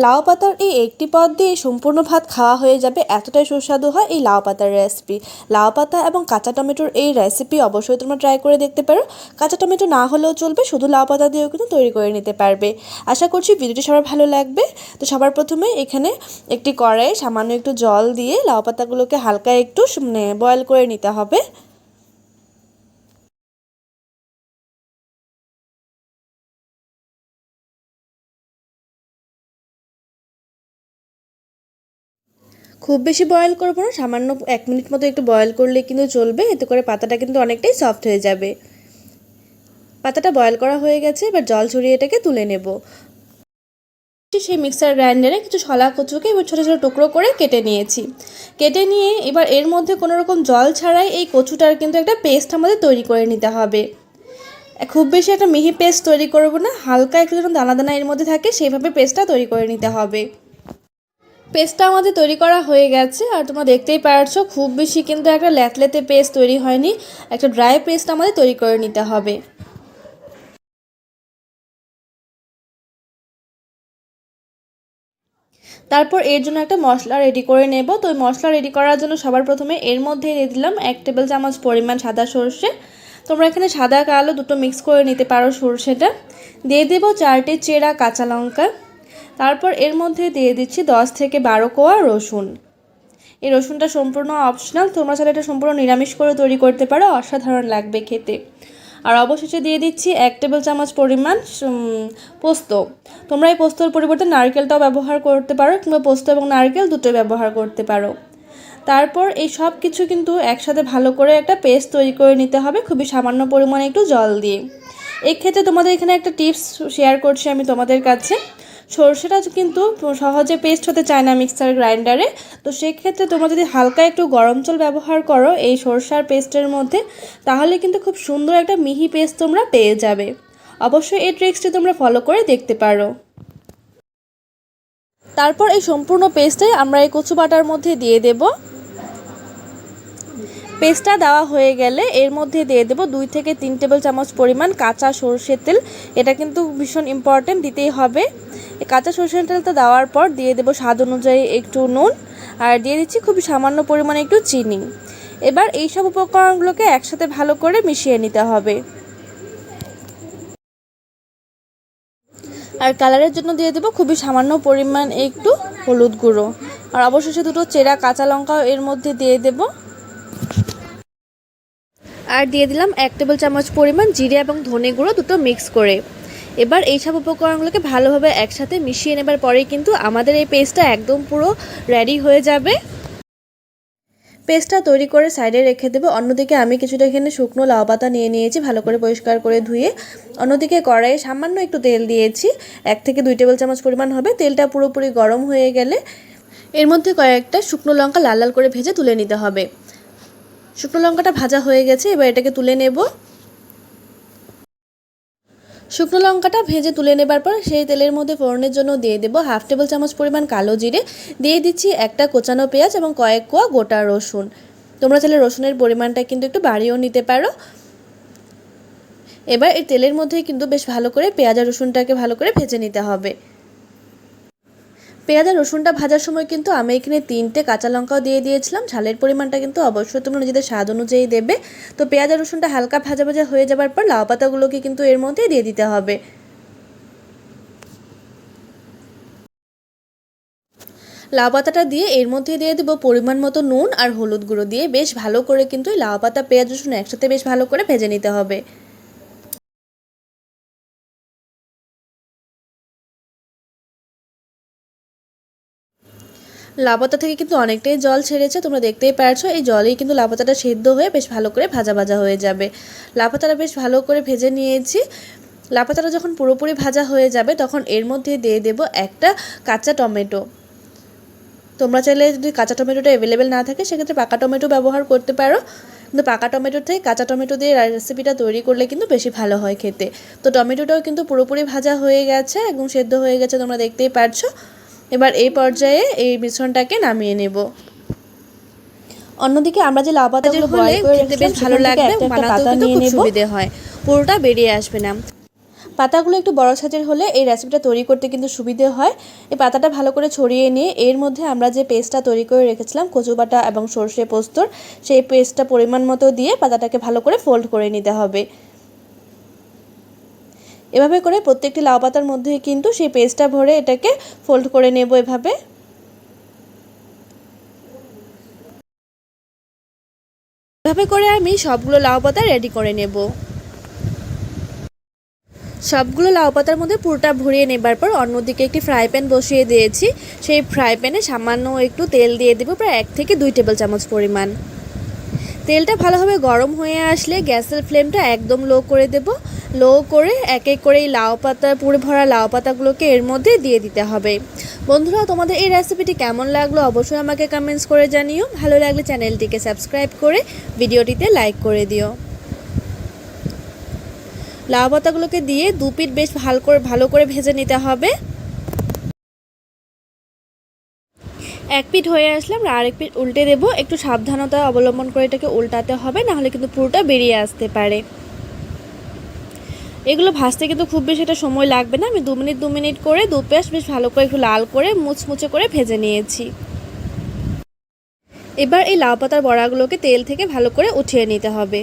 লাউ পাতার এই একটি পদ দিয়ে সম্পূর্ণ ভাত খাওয়া হয়ে যাবে, এতটাই সুস্বাদু হয় এই লাউ পাতার রেসিপি। লাউ পাতা এবং কাঁচা টমেটোর এই রেসিপি অবশ্যই তোমরা ট্রাই করে দেখতে পারো। কাঁচা টমেটো না হলেও চলবে, শুধু লাউ পাতা দিয়েও কিন্তু তৈরি করে নিতে পারবে। আশা করছি ভিডিওটি সবার ভালো লাগবে। তো সবার প্রথমে এখানে একটি কড়াইয়ে সামান্য একটু জল দিয়ে লাউ পাতাগুলোকে হালকা একটু বয়েল করে নিতে হবে। খুব বেশি বয়েল করবো না, সামান্য 1 মিনিট মতো একটু বয়েল করলে কিন্তু চলবে, এতে করে পাতাটা কিন্তু অনেকটাই সফট হয়ে যাবে। পাতাটা বয়েল করা হয়ে গেছে, এবার জল ঝরিয়ে এটাকে তুলে নেব। সেই মিক্সার গ্রাইন্ডারে কিছু শলা কচুকে এবার ছোটো ছোটো টুকরো করে কেটে নিয়েছি। কেটে নিয়ে এবার এর মধ্যে কোনো রকম জল ছাড়াই এই কচুটার কিন্তু একটা পেস্ট আমাদের তৈরি করে নিতে হবে। খুব বেশি একটা মিহি পেস্ট তৈরি করব না, হালকা একটু যেন দানা দানা এর মধ্যে থাকে সেইভাবে পেস্টটা তৈরি করে নিতে হবে। পেস্টটা আমাদের তৈরি করা হয়ে গেছে, আর তোমরা দেখতেই পারছো খুব বেশি কিন্তু একটা ল্যাতলেতে পেস্ট তৈরি হয়নি, একটা ড্রাই পেস্ট আমাদের তৈরি করে নিতে হবে। তারপর এর জন্য একটা মশলা রেডি করে নেব। তো ওই মশলা রেডি করার জন্য সবার প্রথমে এর মধ্যে দিয়ে দিলাম 1 টেবিল চামচ পরিমাণ সাদা সর্ষে। তোমরা এখানে সাদা কালো দুটো মিক্স করে নিতে পারো সর্ষেটা। দিয়ে দেব 4টি চেরা কাঁচা লঙ্কা। তারপর এর মধ্যে দিয়ে দিচ্ছি 10 থেকে 12 কোয়া রসুন। এই রসুনটা সম্পূর্ণ অপশনাল, তোমরা চাইলে এটা সম্পূর্ণ নিরামিষ করে তৈরি করতে পারো, অসাধারণ লাগবে খেতে। আর অবশেষে দিয়ে দিচ্ছি 1 টেবিল চামচ পরিমাণ পোস্ত। তোমরা এই পোস্তর পরিবর্তে নারকেলটাও ব্যবহার করতে পারো, কিংবা পোস্ত এবং নারকেল দুটোই ব্যবহার করতে পারো। তারপর এই সব কিছু কিন্তু একসাথে ভালো করে একটা পেস্ট তৈরি করে নিতে হবে, খুবই সামান্য পরিমাণে একটু জল দিয়ে। এক্ষেত্রে তোমাদের এখানে একটা টিপস শেয়ার করছি আমি তোমাদের কাছে। সরষেটা কিন্তু সহজে পেস্ট হতে চায় না মিক্সার গ্রাইন্ডারে, তো সেক্ষেত্রে তোমরা যদি হালকা একটু গরম জল ব্যবহার করো এই সরষার পেস্টের মধ্যে, তাহলে কিন্তু খুব সুন্দর একটা মিহি পেস্ট তোমরা পেয়ে যাবে। অবশ্যই এই ট্রিক্সটি তোমরা ফলো করে দেখতে পারো। তারপর এই সম্পূর্ণ পেস্টে আমরা এই কচু বাটার মধ্যে দিয়ে দেব। পেস্টটা দেওয়া হয়ে গেলে এর মধ্যে দিয়ে দেবো 2 থেকে 3 টেবিল চামচ পরিমাণ কাঁচা সরষের তেল। এটা কিন্তু ভীষণ ইম্পর্টেন্ট, দিতেই হবে। এই কাঁচা সরষের তেলটা দেওয়ার পর দিয়ে দেবো স্বাদ অনুযায়ী একটু নুন, আর দিয়ে দিচ্ছি খুবই সামান্য পরিমাণে একটু চিনি। এবার এই সব উপকরণগুলোকে একসাথে ভালো করে মিশিয়ে নিতে হবে। আর কালারের জন্য দিয়ে দেবো খুবই সামান্য পরিমাণ একটু হলুদ গুঁড়ো, আর অবশেষে দুটো চেরা কাঁচা লঙ্কাও এর মধ্যে দিয়ে দেবো। আর দিয়ে দিলাম 1 টেবিল চামচ পরিমাণ জিরে এবং ধনে গুঁড়ো দুটো মিক্স করে। এবার এই সব উপকরণগুলোকে ভালোভাবে একসাথে মিশিয়ে নেবার পরেই কিন্তু আমাদের এই পেস্টটা একদম পুরো রেডি হয়ে যাবে। পেস্টটা তৈরি করে সাইডে রেখে দেবো। অন্যদিকে আমি কিছুটা এখানে শুকনো লাউ পাতা নিয়ে নিয়েছি, ভালো করে পরিষ্কার করে ধুয়ে। অন্যদিকে কড়াইয়ে সামান্য একটু তেল দিয়েছি, 1 থেকে 2 টেবিল চামচ পরিমাণ হবে। তেলটা পুরোপুরি গরম হয়ে গেলে এর মধ্যে কয়েকটা শুকনো লঙ্কা লাল লাল করে ভেজে তুলে নিতে হবে। শুকনো লঙ্কাটা ভাজা হয়ে গেছে, এবার এটাকে তুলে নেব। শুকনো লঙ্কাটা ভেজে তুলে নেবার পর সেই তেলের মধ্যে ফোড়নের জন্য দিয়ে দেবো 1/2 টেবিল চামচ পরিমাণ কালো জিরে। দিয়ে দিচ্ছি একটা কোচানো পেঁয়াজ এবং কয়েক কোয়া গোটা রসুন। তোমরা চাইলে রসুনের পরিমাণটা কিন্তু একটু বাড়িয়েও নিতে পারো। এবার এই তেলের মধ্যেই কিন্তু বেশ ভালো করে পেঁয়াজ আর রসুনটাকে ভালো করে ভেজে নিতে হবে। পেঁয়াজ আর রসুনটা ভাজার সময় কিন্তু আমি এখানে 3টে কাঁচা লঙ্কাও দিয়ে দিয়েছিলাম। ঝালের পরিমাণটা কিন্তু অবশ্যই তোমরা নিজেদের স্বাদ অনুযায়ী দেবে। তো পেঁয়াজ আর রসুনটা হালকা ভাজা ভাজা হয়ে যাবার পর লাউ পাতাগুলোকে কিন্তু এর মধ্যে দিয়ে দিতে হবে। লাউ পাতাটা দিয়ে এর মধ্যে দিয়ে দেবো পরিমাণ মতো নুন আর হলুদ গুঁড়ো দিয়ে বেশ ভালো করে কিন্তু লাউ পাতা পেঁয়াজ রসুন একসাথে বেশ ভালো করে ভেজে নিতে হবে। লাউ পাতা থেকে কিন্তু অনেকটাই জল ছেড়েছে, তোমরা দেখতেই পারছো। এই জলেই কিন্তু লাউ পাতাটা সেদ্ধ হয়ে বেশ ভালো করে ভাজা ভাজা হয়ে যাবে। লাউ পাতাটা বেশ ভালো করে ভেজে নিয়েছি। লাউ পাতাটা যখন পুরোপুরি ভাজা হয়ে যাবে তখন এর মধ্যে দিয়ে দেব একটা কাঁচা টমেটো। তোমরা চাইলে যদি কাঁচা টমেটোটা অ্যাভেলেবেল না থাকে সেক্ষেত্রে পাকা টমেটো ব্যবহার করতে পারো, কিন্তু পাকা টমেটোর থেকে কাঁচা টমেটো দিয়ে রেসিপিটা তৈরি করলে কিন্তু বেশি ভালো হয় খেতে। তো টমেটোটাও কিন্তু পুরোপুরি ভাজা হয়ে গেছে, একদম সেদ্ধ হয়ে গেছে, তোমরা দেখতেই পারছো। এবার এই পর্যায়ে এই মিশ্রণটাকে নামিয়ে নেব। অন্যদিকে আমরা যে লাউ পাতাগুলো বয়েল করে রেখেছিলাম বেশ ভালো লাগবে, বানাতেও কিন্তু খুব সুবিধে হয়, পুরোটা বেরিয়ে আসবে না। পাতাগুলো একটু বড় সাইজের হলে এই রেসিপিটা তৈরি করতে কিন্তু সুবিধে হয়। এই পাতাটা ভালো করে ছড়িয়ে নিয়ে এর মধ্যে আমরা যে পেস্টটা তৈরি করে রেখেছিলাম কচু বাটা এবং সর্ষে পোস্তর, সেই পেস্টটা পরিমাণ মতো দিয়ে পাতাটাকে ভালো করে ফোল্ড করে নিতে হবে। এভাবে করে প্রত্যেকটি লাউ পাতার মধ্যে কিন্তু সেই পেস্টটা ভরে এটাকে ফোল্ড করে নেব। এভাবে করে আমি সবগুলো লাউ পাতা রেডি করে নেব। সবগুলো লাউ পাতার মধ্যে পুরোটা ভরিয়ে নেবার পর অন্যদিকে একটি ফ্রাই প্যান বসিয়ে দিয়েছি। সেই ফ্রাই প্যানে সামান্য একটু তেল দিয়ে দেবো, প্রায় 1 থেকে 2 টেবিল চামচ পরিমাণ। তেলটা ভালোভাবে গরম হয়ে আসলে গ্যাসের ফ্লেমটা একদম লো করে দেব। লো করে এক এক করে এই লাউ পাতা, পুরো ভরা লাউ পাতাগুলোকে এর মধ্যে দিয়ে দিতে হবে। বন্ধুরা, তোমাদের এই রেসিপিটি কেমন লাগলো অবশ্যই আমাকে কমেন্টস করে জানিও। ভালো লাগলে চ্যানেলটিকে সাবস্ক্রাইব করে ভিডিওটিতে লাইক করে দিও। লাউ পাতাগুলোকে দিয়ে 2 পিঠ বেশ ভালো করে ভেজে নিতে হবে। এক পিঠ হয়ে আসলে আমরা আরেক পিঠ উল্টে দেব। একটু সাবধানতা অবলম্বন করে এটাকে উল্টাতে হবে, নাহলে কিন্তু পুরোটা বেরিয়ে আসতে পারে। এগুলো ভাজতে কিন্তু খুব বেশি একটা সময় লাগবে না। আমি 2 মিনিট করে দু পাশ বেশ ভালো করে একটু লাল করে মুচমুচে করে ভেজে নিয়েছি। এবার এই লাউ পাতার বড়াগুলোকে তেল থেকে ভালো করে উঠিয়ে নিতে হবে।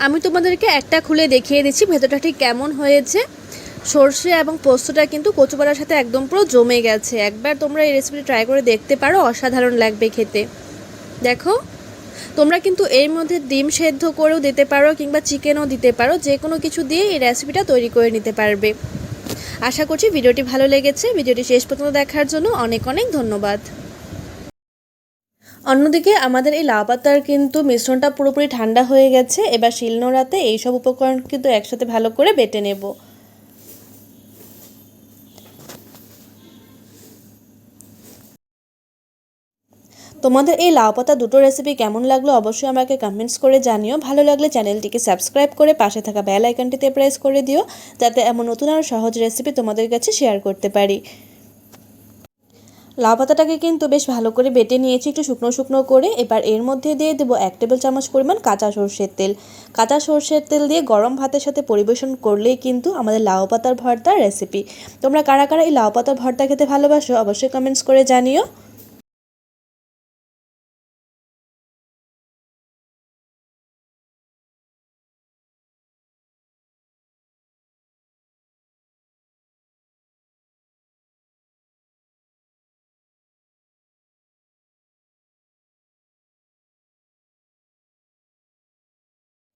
আমি তোমাদেরকে একটা খুলে দেখিয়ে দিচ্ছি ভেতরটা ঠিক কেমন হয়েছে। সর্ষে এবং পোস্তটা কিন্তু কচু বাটার সাথে একদম পুরো জমে গেছে। একবার তোমরা এই রেসিপিটি ট্রাই করে দেখতে পারো, অসাধারণ লাগবে খেতে। দেখো, তোমরা কিন্তু এর মধ্যে ডিম সেদ্ধ করেও দিতে পারো কিংবা চিকেনও দিতে পারো, যে কোনো কিছু দিয়ে এই রেসিপিটা তৈরি করে নিতে পারবে। আশা করছি ভিডিওটি ভালো লেগেছে। ভিডিওটি শেষ পর্যন্ত দেখার জন্য অনেক অনেক ধন্যবাদ। অন্যদিকে আমাদের এই লাউ পাতার কিন্তু মিশ্রণটা পুরোপুরি ঠান্ডা হয়ে গেছে। এবার শিলনোড়াতে এইসব উপকরণ কিন্তু একসাথে ভালো করে বেটে নেব। তোমাদের এই লাউ পাতা দুটো রেসিপি কেমন লাগলো অবশ্যই আমাকে কমেন্টস করে জানিও। ভালো লাগলে চ্যানেলটিকে সাবস্ক্রাইব করে পাশে থাকা বেল আইকনটিতে প্রেস করে দিও, যাতে এমন নতুন আর সহজ রেসিপি তোমাদের কাছে শেয়ার করতে পারি। লাউ পাতাটাকে কিন্তু বেশ ভালো করে বেটে নিয়েছি একটু শুকনো শুকনো করে। এবার এর মধ্যে দিয়ে দেবো 1 টেবিল চামচ পরিমাণ কাঁচা সরষের তেল। কাঁচা সরষের তেল দিয়ে গরম ভাতের সাথে পরিবেশন করলেই কিন্তু আমাদের লাউ পাতার ভর্তার রেসিপি। তোমরা কারা কারা এই লাউ পাতার ভর্তা খেতে ভালোবাসো অবশ্যই কমেন্টস করে জানিও।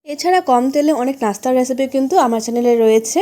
এছাড়া কম তেলে অনেক নাস্তার রেসিপি কিন্তু আমার চ্যানেলে রয়েছে।